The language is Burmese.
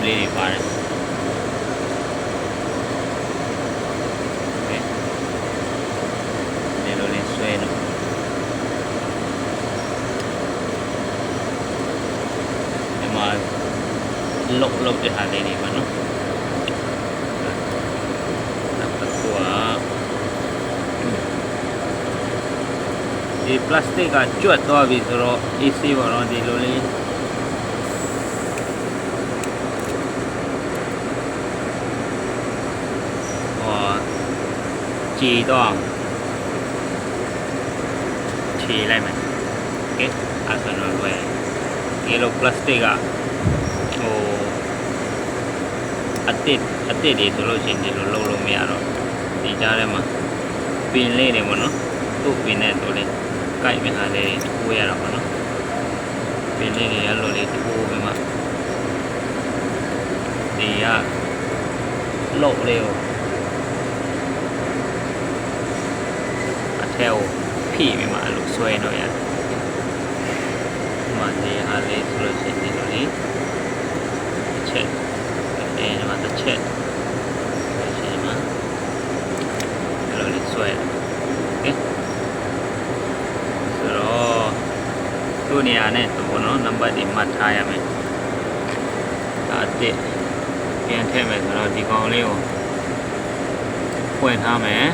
လေးတွေပါတယ်ဒီလိုလေးဆွဲလို့ဒီမှာလုတ်တဲ့ဟာလေးတွေပါနော်ဒီ plastic ကကျွတ်သွားပြီဆိုတော့ easy ပါတော့ဒီလိုလေးကြည်တော့ခြေလိုက်မယ်โอเคအဲ့ဆိုတော့လွယ်ဒီလို plastic ကဟိုအတစ်တွေဆိုလို့ရှိရင်ဒီလိုလုံးလို့မရတော့ဒီကြားထဲမှာပင်လေးတွေပေါ့နော်သူ့ပင်နဲ့ဆိုလေးကြိုက်မဲ့ဟာလေးထိုးရတော့ပေါ့နော်ပင်လေးတွေရလို့လေးထိုးပြီးမှဒီကလုတ်လေးကိုအထက်ကိုဖိပြီးမှအဲ့လိုဆွဲတော့ရတယ်ဒီမှာဒီဟာလေးဆိုလို့ရှိရင်ဒီလိုလေးတစ်ချက်ဒီမှာတစ်ချက်ဒီမှာအဲ့လိုလေးဆွဲโอเคဆိုတော့သူ့နေရာနဲ့သူ့ပေါ့နော်နံပါတ်တွေမှတ်ထားရမယ်ဒါတစ်ပြန်ထည့်မယ်ဆိုတော့ဒီကောင်လေးကိုဖွင့်ထားမယ်